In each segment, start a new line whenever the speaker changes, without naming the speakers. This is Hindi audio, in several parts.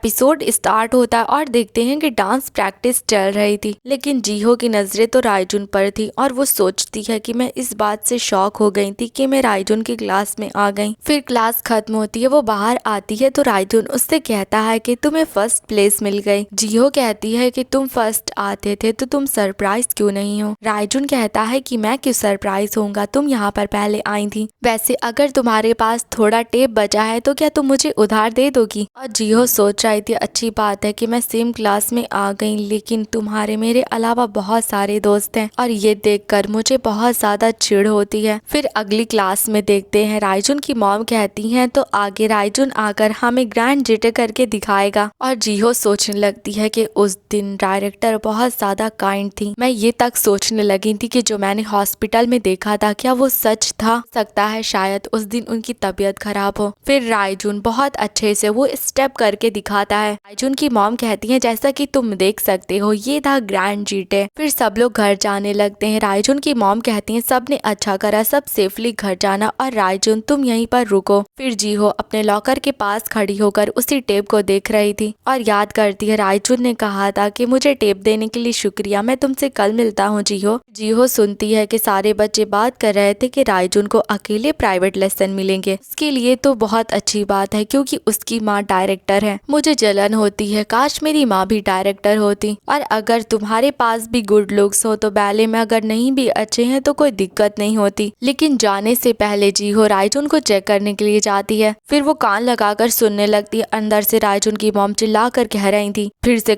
एपिसोड स्टार्ट होता है और देखते हैं कि डांस प्रैक्टिस चल रही थी, लेकिन जीहो की नजरें तो रायजुन पर थी और वो सोचती है कि मैं इस बात से शॉक हो गई थी कि मैं रायजुन की क्लास में आ गई। फिर क्लास खत्म होती है, वो बाहर आती है तो रायजुन उससे कहता है कि तुम्हें फर्स्ट प्लेस मिल गई। जीहो कहती है कि तुम फर्स्ट आते थे तो तुम सरप्राइज क्यों नहीं हो। रायजुन कहता है कि मैं क्यों सरप्राइज होऊंगा, तुम यहाँ पर पहले आई थी। वैसे अगर तुम्हारे पास थोड़ा टेप बचा है तो क्या तुम मुझे उधार दे दोगी। और जीहो सोच रही थी अच्छी बात है कि मैं सेम क्लास में आ गई, लेकिन तुम्हारे मेरे अलावा बहुत सारे दोस्त हैं और ये देखकर मुझे बहुत ज्यादा चिढ़ होती है। फिर अगली क्लास में देखते हैं रायजुन की मॉम कहती हैं तो आगे रायजुन आकर हमें ग्रैंड जिटर करके दिखाएगा। और जीहो सोचने लगती है कि उस दिन डायरेक्टर बहुत ज्यादा काइंड थी। मैं ये तक सोचने लगी थी कि जो मैंने हॉस्पिटल में देखा था क्या वो सच था। सकता है शायद उस दिन उनकी तबीयत खराब हो। फिर रायजुन बहुत अच्छे से वो स्टेप करके दिखाता है। रायजुन की मॉम कहती है जैसा कि तुम देख सकते हो ये था ग्रैंड जीटे। फिर सब लोग घर जाने लगते हैं। रायजुन की मॉम कहती है सबने अच्छा करा, सब सेफली घर जाना और रायजुन तुम यहीं पर रुको। फिर जीहो अपने लॉकर के पास खड़ी होकर उसी टेप को देख रही थी और याद करती है रायजुन ने कहा था कि मुझे टेप देने के लिए शुक्रिया, मैं तुमसे कल मिलता हूँ जीहो। जीहो सुनती है कि सारे बच्चे बात कर रहे थे कि रायजुन को अकेले प्राइवेट लेसन मिलेंगे। उसके लिए तो बहुत अच्छी बात है क्योंकि उसकी माँ डायरेक्टर है। मुझे जलन होती है, काश मेरी माँ भी डायरेक्टर होती। और अगर तुम्हारे पास भी गुड लुक्स हो तो बैले में अगर नहीं भी अच्छे हैं तो कोई दिक्कत नहीं होती। लेकिन जाने से पहले जीहो रायजुन को चेक करने के लिए जाती है। फिर वो कान लगाकर सुनने लगती है। अंदर से रायजुन की मॉम चिल्ला कर कह रही थी फिर से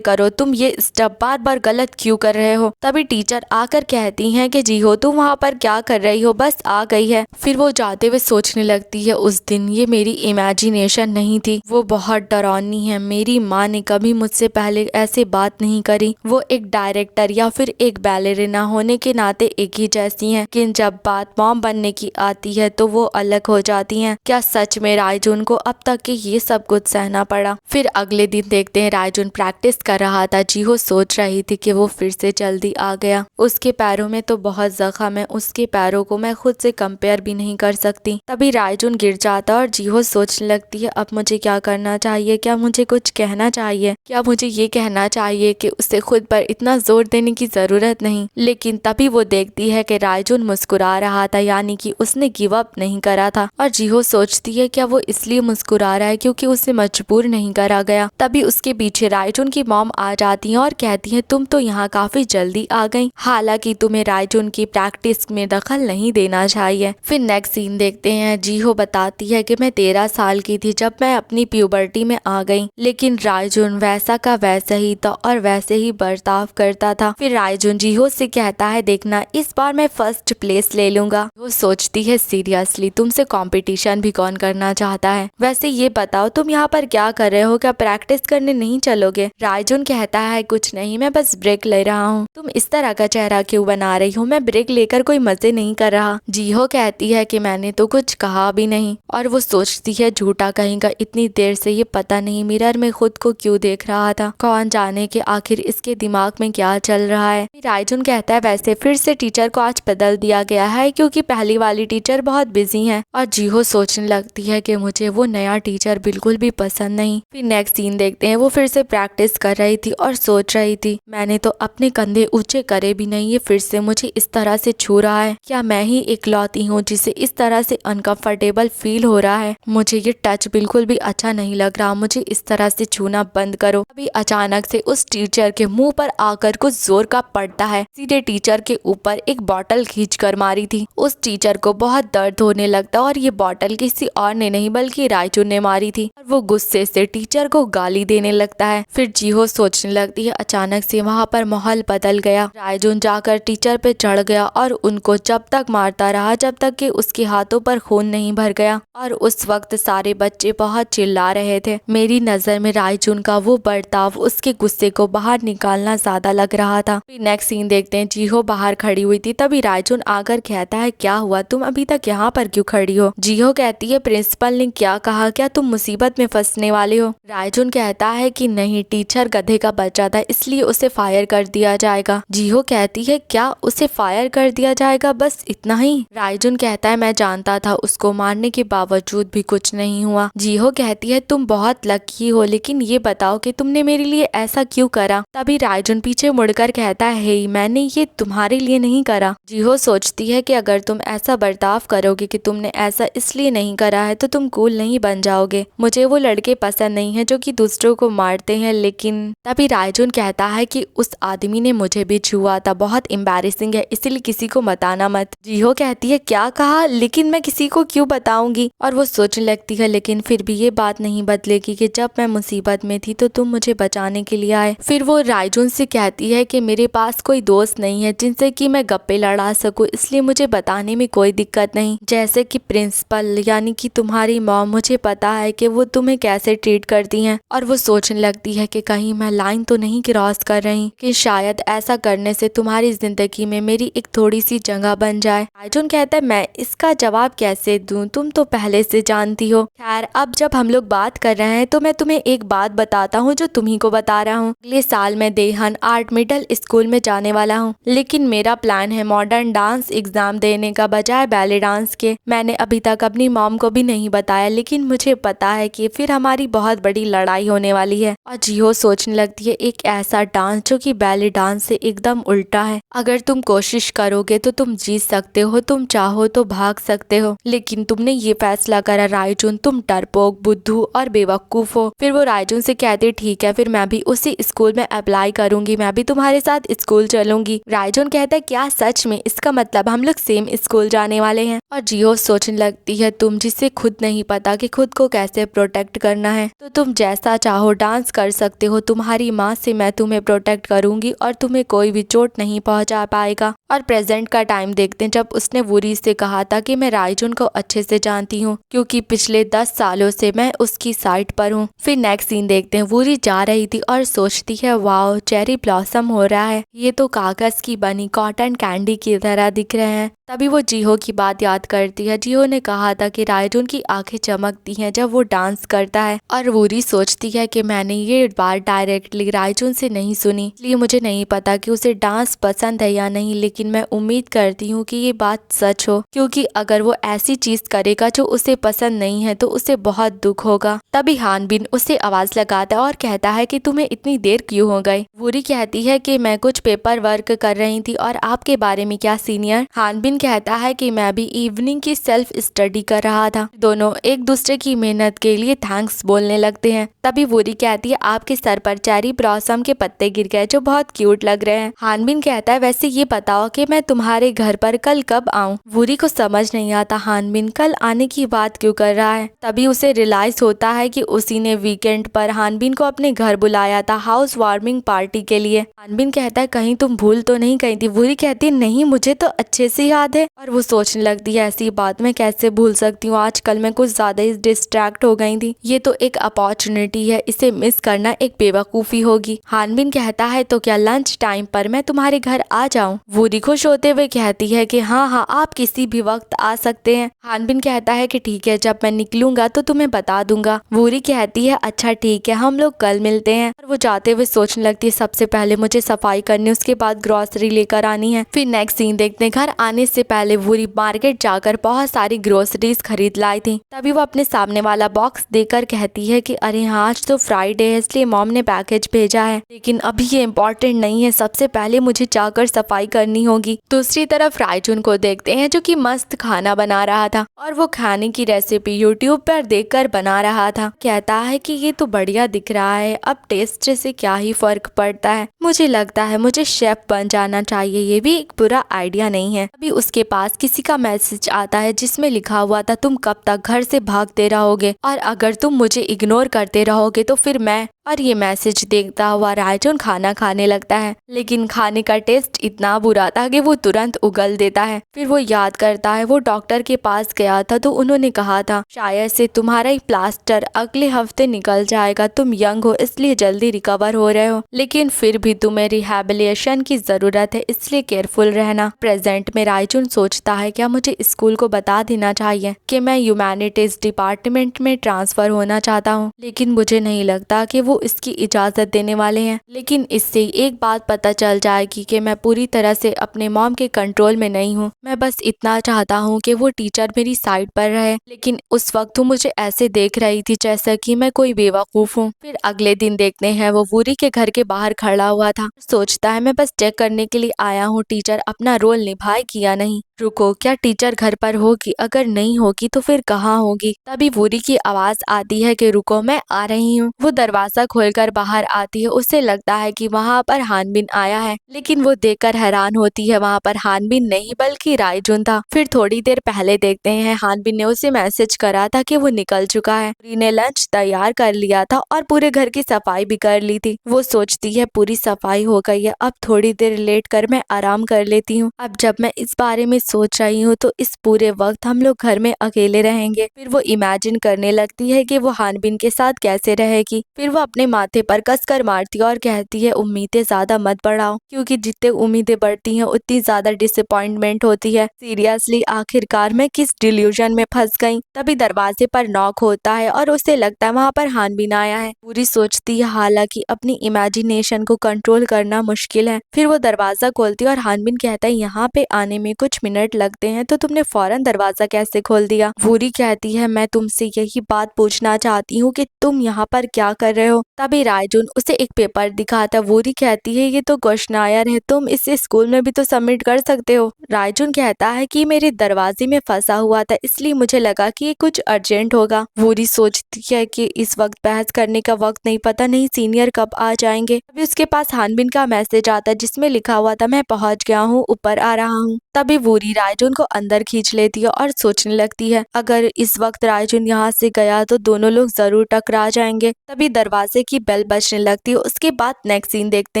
करो, तुम ये स्टेप बार बार गलत क्यों कर रहे हो। तभी टीचर आकर कहती है कि जीहो तुम वहाँ पर क्या कर रही हो, बस आ गई है। फिर वो जाते हुए सोचने लगती है उस दिन ये मेरी इमेजिनेशन नहीं थी, वो बहुत डरावनी है। मेरी माँ ने कभी मुझसे पहले ऐसे बात नहीं करी। वो एक डायरेक्टर या फिर एक बैलेरिना होने के नाते एक ही जैसी हैं, लेकिन जब बात मॉम बनने की आती है तो वो अलग हो जाती हैं। क्या सच में रायजुन को अब तक के ये सब कुछ सहना पड़ा। फिर अगले दिन देखते हैं रायजुन प्रैक्टिस कर रहा था। जीहो सोच रही थी कि वो फिर से जल्दी आ गया। उसके पैरों में तो बहुत जख्म है, उसके पैरों को मैं खुद से कंपेयर भी नहीं कर सकती। तभी रायजुन गिर जाता और जीहो सोचने लगती है अब मुझे क्या करना चाहिए, क्या मुझे कुछ कहना चाहिए, क्या मुझे ये कहना चाहिए कि उसे खुद पर इतना जोर देने की जरूरत नहीं। लेकिन तभी वो देखती है कि रायजुन मुस्कुरा रहा था, यानी कि उसने गिव अप नहीं करा था। और जीहो सोचती है क्या वो इसलिए मुस्कुरा रहा है क्योंकि उसे मजबूर नहीं करा गया। तभी उसके पीछे रायजुन की मॉम आ जाती है और कहती है तुम तो यहाँ काफी जल्दी आ गई, हालांकि तुम्हें रायजुन की प्रैक्टिस में दखल नहीं देना चाहिए। फिर नेक्स्ट सीन देखते हैं। जीहो बताती है कि मैं 13 साल की थी जब मैं अपनी प्यूबर्टी में आ गई, लेकिन रायजुन वैसा का वैसा ही था और वैसे ही बर्ताव करता था। फिर रायजुन जीहो से कहता है देखना इस बार मैं फर्स्ट प्लेस ले लूंगा। वो सोचती है सीरियसली तुमसे कंपटीशन भी कौन करना चाहता है। वैसे ये बताओ तुम यहाँ पर क्या कर रहे हो, क्या प्रैक्टिस करने नहीं चलोगे। रायजुन कहता है कुछ नहीं, मैं बस ब्रेक ले रहा हूँ। तुम इस तरह का चेहरा क्यों बना रही हो, मैं ब्रेक लेकर कोई मजे नहीं कर रहा। जीहो कहती है कि मैंने तो कुछ कहा भी नहीं। और वो सोचती है झूठा कहेगा, इतनी देर से ये पता नहीं मिरर में खुद को क्यों देख रहा था, कौन जाने कि आखिर इसके दिमाग में क्या चल रहा है। रायजुन कहता है वैसे फिर से टीचर को आज बदल दिया गया है क्योंकि पहली वाली टीचर बहुत बिजी है। और जीहो सोचने लगती है कि मुझे वो नया टीचर बिल्कुल भी पसंद नहीं। फिर नेक्स्ट सीन देखते हैं। वो फिर से प्रैक्टिस कर रही थी और सोच रही थी मैंने तो अपने कंधे ऊंचे करे भी नहीं, ये फिर से मुझे इस तरह से छू रहा है। क्या मैं ही इकलौती हूँ जिसे इस तरह से अनकंफर्टेबल फील हो रहा है। मुझे ये टच बिल्कुल भी अच्छा नहीं लग रहा, मुझे इस तरह से छूना बंद करो। अभी अचानक से उस टीचर के मुंह पर आकर कुछ जोर का पड़ता है। सीधे टीचर के ऊपर एक बॉटल खींच कर मारी थी। उस टीचर को बहुत दर्द होने लगता और ये बॉटल किसी और ने नहीं बल्कि रायजुन ने मारी थी। और वो गुस्से से टीचर को गाली देने लगता है। फिर जीहो सोचने लगती है अचानक से वहाँ पर माहौल बदल गया। रायजुन जाकर टीचर पे चढ़ गया और उनको जब तक मारता रहा जब तक कि उसके हाथों पर खून नहीं भर गया। और उस वक्त सारे बच्चे बहुत चिल्ला रहे थे। मेरी नजर में रायजुन का वो बर्ताव उसके गुस्से को बाहर निकालना ज्यादा लग रहा था। फिर नेक्स्ट सीन देखते हैं। जीहो बाहर खड़ी हुई थी, तभी रायजुन आकर कहता है क्या हुआ, तुम अभी तक यहाँ पर क्यों खड़ी हो। जीहो कहती है प्रिंसिपल ने क्या कहा, क्या तुम मुसीबत में फंसने वाले हो। रायजुन कहता है कि नहीं, टीचर गधे का बच्चा था इसलिए उसे फायर कर दिया जाएगा। जीहो कहती है क्या उसे फायर कर दिया जाएगा, बस इतना ही। रायजुन कहता है मैं जानता था उसको मारने के बावजूद भी कुछ नहीं हुआ। जीहो कहती है तुम बहुत लकी हो, लेकिन ये बताओ कि तुमने मेरे लिए ऐसा क्यों करा। तभी रायजुन पीछे मुड़कर कहता है, हे मैंने ये तुम्हारे लिए नहीं करा। जीहो सोचती है कि अगर तुम ऐसा बर्ताव करोगे कि तुमने ऐसा इसलिए नहीं करा है तो तुम कूल नहीं बन जाओगे। मुझे वो लड़के पसंद नहीं है जो कि दूसरों को मारते हैं। लेकिन तभी रायजुन कहता है कि उस आदमी ने मुझे भी छुआ था, बहुत एम्बैरेसिंग है, इसीलिए किसी को बताना मत। जीहो कहती है, क्या कहा? लेकिन मैं किसी को क्यों बताऊंगी? और वो सोचने लगती है, लेकिन फिर भी ये बात नहीं बदलेगी कि जब मैं मुसीबत में थी तो तुम मुझे बचाने के लिए आए। फिर वो रायजुन से कहती है कि मेरे पास कोई दोस्त नहीं है जिनसे कि मैं गप्पे लड़ा सकूं, इसलिए मुझे बताने में कोई दिक्कत नहीं। जैसे कि प्रिंसिपल यानी कि तुम्हारी मॉम, मुझे पता है कि वो तुम्हें कैसे ट्रीट करती हैं। और वो सोचने लगती है कि कहीं मैं लाइन तो नहीं क्रॉस कर रही, कि शायद ऐसा करने से तुम्हारी जिंदगी में मेरी एक थोड़ी सी जगह बन जाए। रायजुन कहता है, मैं इसका जवाब कैसे दूं, तुम तो पहले से जानती हो। खैर, अब जब हम लोग बात कर रहे हैं तो मैं तुम्हें एक बात बताता हूँ जो तुम्ही को बता रहा हूँ। अगले साल मैं देहान आर्ट मिडल स्कूल में जाने वाला हूँ, लेकिन मेरा प्लान है मॉडर्न डांस एग्जाम देने का बजाय बैले डांस के। मैंने अभी तक अपनी मॉम को भी नहीं बताया, लेकिन मुझे पता है कि फिर हमारी बहुत बड़ी लड़ाई होने वाली है। और जीहो सोचने लगती है, एक ऐसा डांस जो कि बैले डांस से एकदम उल्टा है। अगर तुम कोशिश करोगे तो तुम जीत सकते हो, तुम चाहो तो भाग सकते हो, लेकिन तुमने ये फैसला करा रायजुन, तुम डरपोक, बुद्धू और बेवकूफ हो। फिर वो रायजुन से कहती, ठीक है, फिर मैं भी उसी स्कूल में अप्लाई करूंगी, मैं भी तुम्हारे साथ स्कूल चलूंगी। रायजुन कहता है, क्या सच में? इसका मतलब हम लोग सेम स्कूल जाने वाले हैं। और जीहो सोचने लगती है, तुम जिसे खुद नहीं पता कि खुद को कैसे प्रोटेक्ट करना है, तो तुम जैसा चाहो डांस कर सकते हो। तुम्हारी माँ से मैं तुम्हें प्रोटेक्ट करूंगी और तुम्हें कोई भी चोट नहीं पहुंचा पाएगा। और प्रेजेंट का टाइम देखते हैं, जब उसने वूरी से कहा था कि मैं रायजुन को अच्छे से जानती हूँ क्योंकि पिछले 10 सालों से मैं उसकी साइड पर हूँ। फिर नेक्स्ट सीन देखते हैं, वूरी जा रही थी और सोचती है, वाओ चेरी ब्लॉसम हो रहा है, ये तो कागज की बनी कॉटन कैंडी की तरह दिख रहे हैं। तभी वो जीहो की बात याद करती है। जीहो ने कहा था कि रायजुन की आंखें चमकती हैं जब वो डांस करता है। और वूरी सोचती है कि मैंने ये बात डायरेक्टली रायजुन से नहीं सुनी, इसलिए मुझे नहीं पता कि उसे डांस पसंद है या नहीं, लेकिन मैं उम्मीद करती हूँ कि ये बात सच हो, क्योंकि अगर वो ऐसी चीज करेगा जो उसे पसंद नहीं है तो उसे बहुत दुख होगा। तभी हानबिन उसे आवाज लगाता है और कहता है कि तुम्हें इतनी देर क्यों हो गई? वूरी कहती है कि मैं कुछ पेपर वर्क कर रही थी। और आपके बारे में क्या सीनियर? हानबिन कहता है कि मैं भी इवनिंग की सेल्फ स्टडी कर रहा था। दोनों एक दूसरे की मेहनत के लिए थैंक्स बोलने लगते हैं। तभी वूरी कहती है, आपके सर पर चेरी ब्लॉसम के पत्ते गिर गए जो बहुत क्यूट लग रहे हैं। हानबिन कहता है, वैसे ये बताओ कि मैं तुम्हारे घर पर कल कब आऊं? वूरी को समझ नहीं आता हानबिन कल आने की बात क्यों कर रहा है। तभी उसे रियलाइज होता है कि उसी ने वीकेंड पर हानबिन को अपने घर बुलाया था हाउस वार्मिंग पार्टी के लिए। हानबिन कहता है, कहीं तुम भूल तो नहीं गई थी? वूरी कहती है, नहीं मुझे तो अच्छे से याद है। और वो सोचने लगती है, ऐसी बात मैं कैसे भूल सकती हूँ, आजकल मैं कुछ ज्यादा ही डिस्ट्रैक्ट हो गई थी, ये तो एक अपॉर्चुनिटी है, इसे मिस करना एक बेवकूफी होगी। हानबिन कहता है, तो क्या लंच टाइम पर मैं तुम्हारे घर आ जाऊं? वूरी खुश होते हुए कहती है कि हाँ हाँ आप किसी भी वक्त आ सकते हैं। हानबिन कहता है कि ठीक है, जब मैं निकलूंगा तो तुम्हें बता दूंगा। वूरी कहती है, अच्छा ठीक है, हम लोग कल मिलते हैं। और वो जाते हुए सोचने लगती है, सबसे पहले मुझे सफाई करनी, उसके बाद ग्रोसरी लेकर आनी है। फिर नेक्स्ट सीन देखते हैं, घर आने से पहले वूरी मार्केट जाकर बहुत सारी ग्रोसरीज खरीद लाई थी। तभी वो अपने सामने वाला बॉक्स देकर कहती है कि अरे हाँ आज तो फ्राइडे है, इसलिए मॉम ने पैकेज भेजा है, लेकिन अभी ये इम्पोर्टेंट नहीं है, सबसे पहले मुझे जाकर सफाई करनी होगी। दूसरी तरफ रायजुन को देखते हैं जो कि मस्त खाना बना रहा था और वो खाने की रेसिपी यूट्यूब पर देखकर बना रहा था। कहता है कि ये तो बढ़िया दिख रहा है, अब टेस्ट से क्या ही फर्क पड़ता है, मुझे लगता है मुझे शेफ बन जाना चाहिए, ये भी एक बुरा आइडिया नहीं है। अभी उसके पास किसी का मैसेज आता है जिसमें लिखा हुआ था, तुम कब तक घर से भागते रहोगे और अगर तुम मुझे इग्नोर करते रहोगे तो फिर मैं। और ये मैसेज देखता हुआ रायजुन खाना खाने लगता है, लेकिन खाने का टेस्ट इतना बुरा था कि वो तुरंत उगल देता है। फिर वो याद करता है वो डॉक्टर के पास गया था तो उन्होंने कहा था शायद से तुम्हारा ही प्लास्टर अगले हफ्ते निकल जाएगा, तुम यंग हो इसलिए जल्दी रिकवर हो रहे हो, लेकिन फिर भी तुम्हें रिहैबिलिटेशन की जरूरत है, इसलिए केयरफुल रहना। प्रेजेंट में रायजुन रायजुन सोचता है क्या मुझे स्कूल को बता देना चाहिए कि मैं ह्यूमैनिटीज डिपार्टमेंट में ट्रांसफर होना चाहता हूँ, लेकिन मुझे नहीं लगता कि वो इसकी इजाजत देने वाले हैं। लेकिन इससे एक बात पता चल जाएगी कि मैं पूरी तरह से अपने मॉम के कंट्रोल में नहीं हूँ। मैं बस इतना चाहता हूँ कि वो टीचर मेरी साइड पर रहे, लेकिन उस वक्त वो मुझे ऐसे देख रही थी जैसा कि मैं कोई बेवकूफ हूँ। फिर अगले दिन देखते हैं वो वूरी के घर के बाहर खड़ा हुआ था, सोचता है मैं बस चेक करने के लिए आया हूँ टीचर अपना रोल निभाएगी या नहीं। रुको, क्या टीचर घर पर होगी? अगर नहीं होगी तो फिर कहाँ होगी? तभी वूरी की आवाज आती है कि रुको, मैं आ रही हूँ। वो दरवाजा खोलकर बाहर आती है, उसे लगता है कि वहाँ पर हानबिन आया है, लेकिन वो देखकर हैरान होती है वहाँ पर हानबिन नहीं बल्कि रायजुन था। फिर थोड़ी देर पहले देखते हैं हानबिन ने उसे मैसेज करा था कि वो निकल चुका है। वूरी ने लंच तैयार कर लिया था और पूरे घर की सफाई भी कर ली थी। वो सोचती है पूरी सफाई हो गई है, अब थोड़ी देर लेट कर मैं आराम कर लेती हूँ। अब जब मैं इस बारे में सोच रही हूँ तो इस पूरे वक्त हम लोग घर में अकेले रहेंगे। फिर वो इमेजिन करने लगती है कि वो हानबिन के साथ कैसे रहेगी। फिर वो अपने माथे पर कसकर मारती है और कहती है उम्मीदें ज्यादा मत बढ़ाओ, क्योंकि जितने उम्मीदें बढ़ती हैं उतनी ज्यादा डिसअपॉइंटमेंट होती है। सीरियसली आखिरकार मैं किस डिल्यूजन में फंस गई। तभी दरवाजे पर नॉक होता है और उसे लगता है वहाँ पर हानबिन आया है। पूरी सोचती है हालांकि अपनी इमेजिनेशन को कंट्रोल करना मुश्किल है। फिर वो दरवाजा खोलती है और हानबिन कहता है यहाँ पे आने में कुछ मिनट लगते हैं तो तुमने फौरन दरवाजा कैसे खोल दिया? वूरी कहती है मैं तुमसे यही बात पूछना चाहती हूँ कि तुम यहाँ पर क्या कर रहे हो? तभी रायजुन उसे एक पेपर दिखाता है। वूरी कहती है ये तो क्वेश्चनायर है, तुम इसे स्कूल में भी तो सबमिट कर सकते हो। रायजुन कहता है कि मेरे दरवाजे में फंसा हुआ था इसलिए मुझे लगा कि ये कुछ अर्जेंट होगा। वूरी सोचती है कि इस वक्त बहस करने का वक्त नहीं, पता नहीं सीनियर कब आ जाएंगे। अभी उसके पास हानबिन का मैसेज आता है जिसमें लिखा हुआ था मैं पहुंच गया हूँ, ऊपर आ रहा हूँ। तभी वूरी रायजुन को अंदर खींच लेती है और सोचने लगती है अगर इस वक्त रायजुन यहाँ से गया तो दोनों लोग जरूर टकरा जाएंगे। तभी दरवाजे की बेल बजने लगती है। उसके बाद नेक्स्ट सीन देखते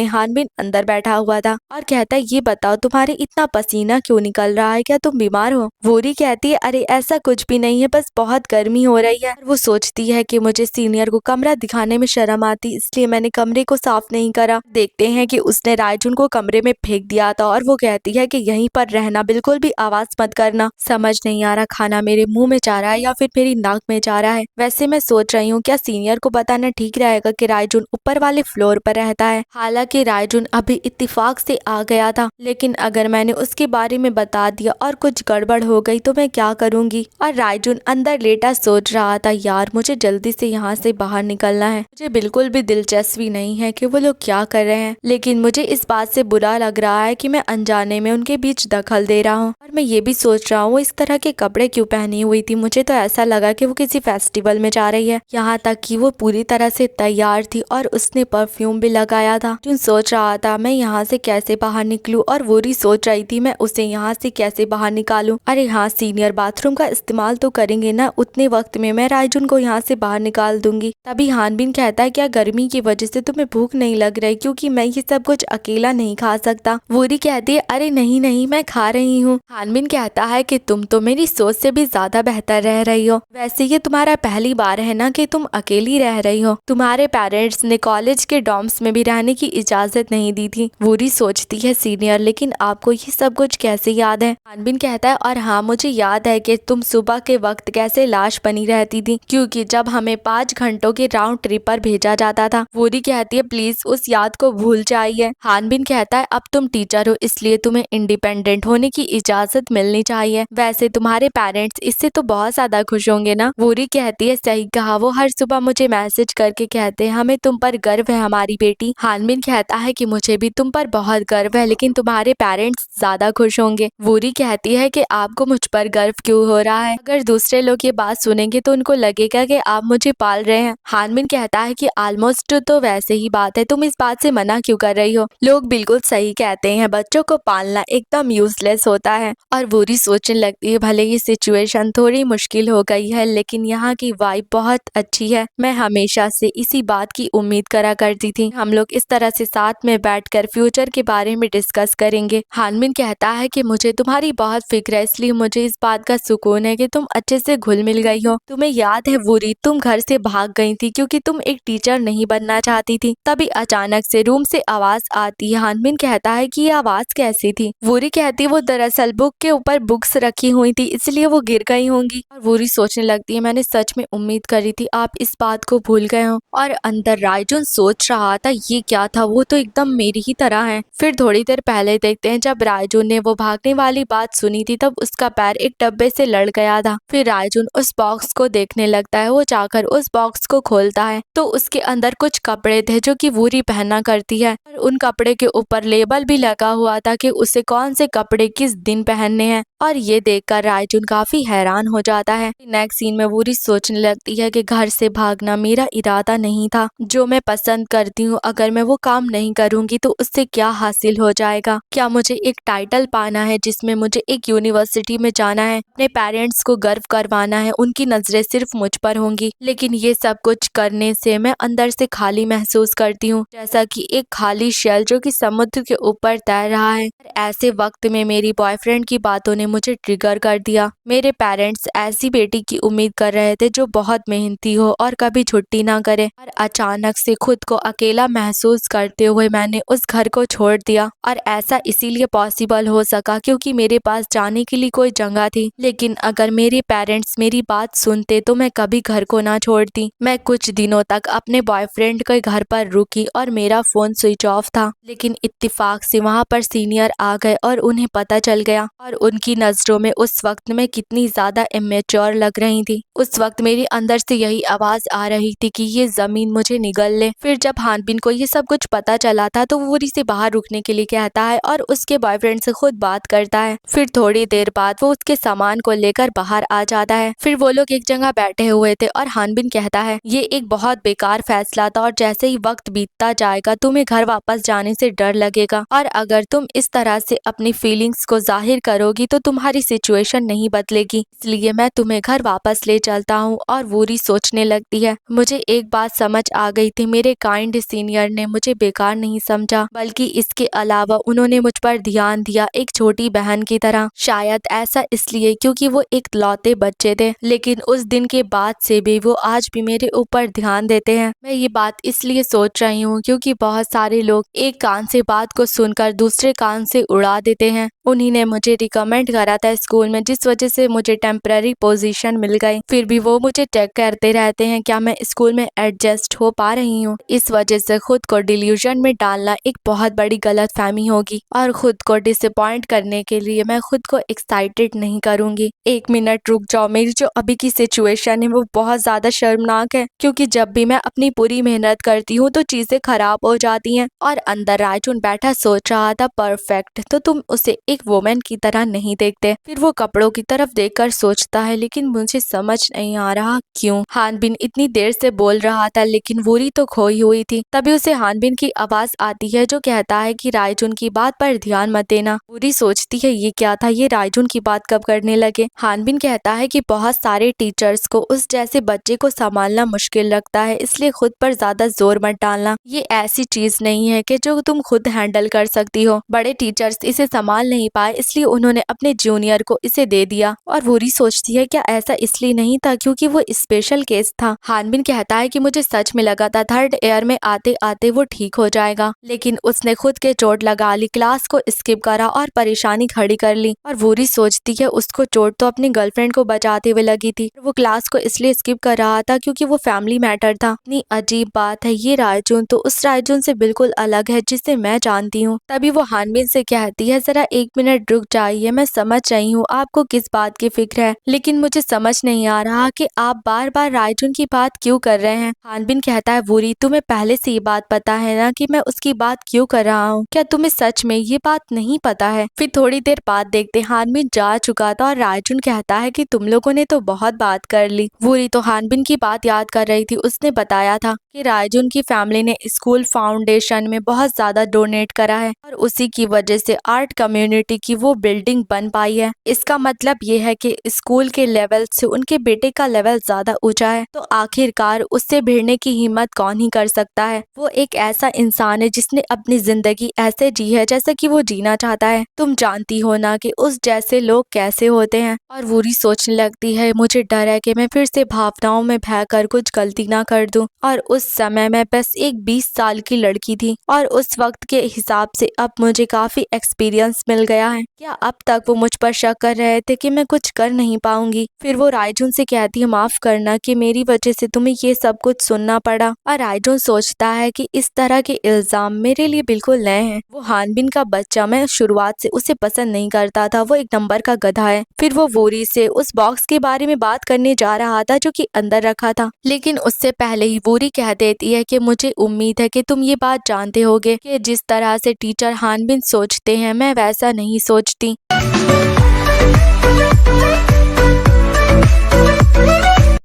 हैं हानबिन अंदर बैठा हुआ था और कहता है ये बताओ तुम्हारे इतना पसीना क्यों निकल रहा है, क्या तुम बीमार हो? वूरी कहती है अरे ऐसा कुछ भी नहीं है, बस बहुत गर्मी हो रही है। वो सोचती है कि मुझे सीनियर को कमरा दिखाने में शर्म आती इसलिए मैंने कमरे को साफ नहीं करा। देखते हैं कि उसने रायजुन को कमरे में फेंक दिया था और वो कहती है कि यहीं पर रहना, बिल्कुल भी आवाज मत करना। समझ नहीं आ रहा खाना मेरे मुंह में जा रहा है या फिर मेरी नाक में जा रहा है। वैसे मैं सोच रही हूँ क्या सीनियर को बताना ठीक रहेगा कि रायजुन ऊपर वाले फ्लोर पर रहता है। हालांकि रायजुन अभी इत्तेफाक से आ गया था, लेकिन अगर मैंने उसके बारे में बता दिया और कुछ गड़बड़ हो गई तो मैं क्या करूंगी। और रायजुन अंदर लेटा सोच रहा था यार मुझे जल्दी से यहाँ से बाहर निकलना है, मुझे बिल्कुल भी दिलचस्पी नहीं है कि वो लोग क्या कर रहे हैं, लेकिन मुझे इस बात से बुरा लग रहा है कि मैं अनजाने में उनके बीच दखल दे रहा हूँ। और मैं ये भी सोच रहा हूँ इस तरह के कपड़े क्यों पहनी हुई थी, मुझे तो ऐसा लगा कि वो किसी फेस्टिवल में जा रही है। यहाँ तक कि वो पूरी तरह से तैयार थी और उसने परफ्यूम भी लगाया था। जो सोच रहा था मैं यहाँ से कैसे बाहर निकलूं और वूरी सोच रही थी मैं उसे यहाँ से कैसे बाहर निकालूं। अरे हाँ, सीनियर बाथरूम का इस्तेमाल तो करेंगे ना, उतने वक्त में मैं रायजुन को यहाँ से बाहर निकाल दूंगी। तभी हानबिन कहता है क्या गर्मी की वजह से तुम्हें भूख नहीं लग रही, क्योंकि मैं ये सब कुछ अकेला नहीं खा सकता। वूरी कहती है अरे नहीं नहीं मैं खा रही हूँ। हानबिन कहता है कि तुम तो मेरी सोच से भी ज्यादा बेहतर रह रही हो। वैसे ये तुम्हारा पहली बार है ना कि तुम अकेली रह रही हो, तुम्हारे पेरेंट्स ने कॉलेज के डॉर्म्स में भी रहने की इजाजत नहीं दी थी। वूरी सोचती है सीनियर लेकिन आपको ये सब कुछ कैसे याद है? हानबिन कहता है और हाँ मुझे याद है कि तुम सुबह के वक्त कैसे लाश बनी रहती थी, क्योंकि जब हमें 5 घंटों के राउंड ट्रिप पर भेजा जाता था। वूरी कहती है प्लीज उस याद को भूल जाइए। हानबिन कहता है अब तुम टीचर हो इसलिए तुम्हें इंडिपेंडेंट होने की इजाजत मिलनी चाहिए। वैसे तुम्हारे पेरेंट्स इससे तो बहुत ज्यादा खुश होंगे ना? वूरी कहती है सही कहा, वो हर सुबह मुझे मैसेज करके कहते हैं हमें तुम पर गर्व है हमारी बेटी। हानबिन कहता है कि मुझे भी तुम पर बहुत गर्व है, लेकिन तुम्हारे पेरेंट्स ज्यादा खुश होंगे। वूरी कहती है कि आपको मुझ पर गर्व क्यों हो रहा है? अगर दूसरे लोग ये बात सुनेंगे तो उनको लगेगा कि आप मुझे पाल रहे हैं। हानबिन कहता है कि ऑलमोस्ट तो वैसे ही बात है, तुम इस बात से मना क्यों कर रही हो? लोग बिल्कुल सही कहते हैं, बच्चों को पालना एकदम यूजलेस होता है। और वूरी सोचने लगती है भले ये सिचुएशन थोड़ी मुश्किल हो गई है लेकिन यहाँ की वाइब बहुत अच्छी है। मैं हमेशा से इसी बात की उम्मीद करा करती थी, हम लोग इस तरह से साथ में बैठकर फ्यूचर के बारे में डिस्कस करेंगे। हानबिन कहता है कि मुझे तुम्हारी बहुत फिक्र है, इसलिए मुझे इस बात का सुकून है कि तुम अच्छे से घुल मिल गई हो। तुम्हें याद है वूरी, तुम घर से भाग गई थी क्योंकि तुम एक टीचर नहीं बनना चाहती थी। तभी अचानक से रूम से आवाज आती है। हानबिन कहता है कि ये आवाज कैसी थी? वूरी कहती थी वो दरअसल बुक के ऊपर बुक्स रखी हुई थी, इसलिए वो गिर गई होंगी। और वूरी सोचने लगती है मैंने सच में उम्मीद करी थी आप इस बात को भूल गए हो। और अंदर रायजुन सोच रहा था ये क्या था, वो तो एकदम मेरी ही तरह है। फिर थोड़ी देर पहले देखते हैं जब रायजुन ने वो भागने वाली बात सुनी थी तब उसका पैर एक डब्बे से लड़ गया था। फिर रायजुन उस बॉक्स को देखने लगता है, वो जाकर उस बॉक्स को खोलता है तो उसके अंदर कुछ कपड़े थे जो कि वूरी पहना करती है। और उन कपड़े के ऊपर लेबल भी लगा हुआ था कि उसे कौन से कपड़े किस दिन पहनने हैं। और ये देखकर रायजुन काफी हैरान हो जाता है। नेक्स्ट सीन में वूरी सोचने लगती है कि घर से भागना मेरा इरादा नहीं था, जो मैं पसंद करती हूँ अगर मैं वो काम नहीं करूंगी तो उससे क्या हासिल हो जाएगा। क्या मुझे एक टाइटल पाना है जिसमें मुझे एक यूनिवर्सिटी में जाना है, अपने पेरेंट्स को गर्व करवाना है, उनकी नजरें सिर्फ मुझ पर होंगी। लेकिन ये सब कुछ करने से मैं अंदर से खाली महसूस करती हूँ, जैसा कि एक खाली शेल जो कि समुद्र के ऊपर तैर रहा है। ऐसे वक्त में मेरी बॉयफ्रेंड की बातों ने मुझे ट्रिगर कर दिया। मेरे पेरेंट्स ऐसी बेटी की उम्मीद कर रहे थे जो बहुत मेहनती हो और कभी छुट्टी ना करे। और अचानक से खुद को अकेला महसूस करते हुए मैंने उस घर को छोड़ दिया। और ऐसा इसीलिए पॉसिबल हो सका क्योंकि मेरे पास जाने के लिए कोई जगह थी। लेकिन अगर मेरे पेरेंट्स मेरी बात सुनते तो मैं कभी घर को ना छोड़ती। मैं कुछ दिनों तक अपने बॉयफ्रेंड के घर पर रुकी और मेरा फोन स्विच ऑफ था। लेकिन इत्तेफाक से वहाँ पर सीनियर आ गए और उन्हें पता चल गया। और उनकी नजरों में उस वक्त मैं कितनी ज्यादा इमेच्योर लग रही थी। उस वक्त मेरे अंदर से यही आवाज आ रही थी कि ये जमीन मुझे निगल ले। फिर जब हानबिन को ये सब कुछ पता चला था तो वो वूरी से बाहर रुकने के लिए कहता है और उसके बॉयफ्रेंड से खुद बात करता है। फिर थोड़ी देर बाद वो उसके सामान को लेकर बाहर आ जाता है। फिर वो लोग एक जगह बैठे हुए थे और हानबिन कहता है ये एक बहुत बेकार फैसला था और जैसे ही वक्त बीतता जाएगा तुम्हें घर वापस जाने से डर लगेगा और अगर तुम इस तरह से अपनी फीलिंग्स को जाहिर करोगी तो तुम्हारी सिचुएशन नहीं बदलेगी, इसलिए मैं तुम्हें घर वापस ले चलता हूँ। और वूरी सोचने लगती है मुझे एक बात समझ आ गई थी, मेरे काइंड सीनियर ने मुझे बेकार नहीं समझा बल्कि इसके अलावा उन्होंने मुझ पर ध्यान दिया एक छोटी बहन की तरह। शायद ऐसा इसलिए क्योंकि वो एक लौते बच्चे थे, लेकिन उस दिन के बाद से भी वो आज भी मेरे ऊपर ध्यान देते हैं। मैं ये बात इसलिए सोच रही हूँ क्योंकि बहुत सारे लोग एक कान से बात को सुनकर दूसरे कान से उड़ा देते हैं। उन्हीं ने मुझे रिकमेंड करा था स्कूल में, जिस वजह से मुझे टेम्पररी पोजीशन मिल गई। फिर भी वो मुझे चेक करते रहते हैं क्या मैं स्कूल में एडजस्ट हो पा रही हूँ। इस वजह से खुद को डिल्यूजन में डालना एक बहुत बड़ी गलतफहमी होगी और खुद को डिसअपॉइंट करने के लिए मैं खुद को एक्साइटेड नहीं करूंगी। एक मिनट रुक जाओ, मेरी जो अभी की सिचुएशन है वो बहुत ज्यादा शर्मनाक है क्योंकि जब भी मैं अपनी पूरी मेहनत करती हूँ तो चीजें खराब हो जाती हैं। और अंदर रायचून बैठा सोच रहा था परफेक्ट, तो तुम उसे एक वुमेन की तरह नहीं देखते। फिर वो कपड़ों की तरफ देखकर सोचता है लेकिन मुझे समझ नहीं आ रहा क्यों हानबिन इतनी देर से बोल रहा था लेकिन वूरी तो खोई हुई थी। तभी उसे हानबिन की आवाज आती है जो कहता है कि रायचून की बात पर ध्यान मत देना। वूरी सोचती है ये क्या था, ये रायचून की बात कब करने लगे। हानबिन कहता है कि बहुत सारे टीचर्स को उस जैसे बच्चे को संभालना मुश्किल लगता है, इसलिए खुद पर ज्यादा जोर मत डालना। ये ऐसी चीज नहीं है कि जो तुम खुद हैंडल कर सकती हो। बड़े टीचर्स इसे संभाल नहीं पाए इसलिए उन्होंने अपने जूनियर को इसे दे दिया। और वूरी सोचती है क्या ऐसा इसलिए नहीं था क्योंकि वो स्पेशल केस था। हानबिन कहता है कि मुझे सच में लगा था थर्ड ईयर में आते आते वो ठीक हो जाएगा, लेकिन उसने खुद के चोट लगा ली, क्लास को स्किप करा और परेशानी खड़ी कर ली। और वूरी सोचती है उसको चोट तो अपनी गर्लफ्रेंड को बचाते हुए लगी थी, वो क्लास को इसलिए स्किप कर रहा था क्योंकि वो फैमिली मैटर था। इतनी अजीब बात है, ये रायचून तो उस रायचून से बिल्कुल अलग है जिसे मैं जानती हूँ। तभी वो हानबिन से कहती है जरा एक मिनट रुक जाइए, मैं समझ रही हूँ आपको किस बात की फिक्र है, लेकिन मुझे समझ नहीं आ रहा कि आप बार बार रायचून की बात क्यों कर रहे हैं। हानबिन कहता है वूरी तुम्हें पहले से ये बात पता है ना कि मैं उसकी बात क्यों कर रहा हूँ, क्या तुम्हें सच में ये बात नहीं पता है। फिर थोड़ी देर बाद देखते हानबिन जा चुका था और रायचून कहता है कि तुम लोगों ने तो बहुत बात कर ली। वूरी तो हानबिन की बात याद कर रही थी, उसने बताया था कि रायचून की फैमिली ने स्कूल फाउंडेशन में बहुत ज्यादा डोनेट करा है और उसी की वजह से आर्ट कम्युनिटी की वो बिल्डिंग बन पाई है। इसका मतलब ये है कि स्कूल के लेवल से उनके बेटे का लेवल ज्यादा ऊंचा है, तो आखिरकार उससे भिड़ने की हिम्मत कौन ही कर सकता है। वो एक ऐसा इंसान है जिसने अपनी जिंदगी ऐसे जी है जैसे कि वो जीना चाहता है। तुम जानती हो ना कि उस जैसे लोग कैसे होते हैं। और वूरी सोचने लगती है, मुझे डर है कि मैं फिर से भावनाओं में बहकर कुछ गलती ना कर दूं। और उस समय मैं बस एक 20 साल की लड़की थी और उस वक्त के हिसाब से अब मुझे काफी एक्सपीरियंस मिल गया है। क्या अब तक वो मुझ पर शक कर रहे थे कि मैं कुछ कर नहीं पाऊंगी। फिर वो रायजुन से कहती है, माफ करना कि मेरी वजह से तुम्हें ये सब कुछ सुनना पड़ा। और रायजुन सोचता है कि इस तरह के इल्जाम मेरे लिए बिल्कुल नए हैं। वो हानबिन का बच्चा, मैं शुरुआत से उसे पसंद नहीं करता था, वो एक नंबर का गधा है। फिर वो वूरी से उस बॉक्स के बारे में बात करने जा रहा था जो कि अंदर रखा था, लेकिन उससे पहले ही वूरी कह देती है कि मुझे उम्मीद है कि तुम ये बात जानते होगे कि जिस तरह से टीचर हानबिन सोचते हैं मैं वैसा नहीं सोचती।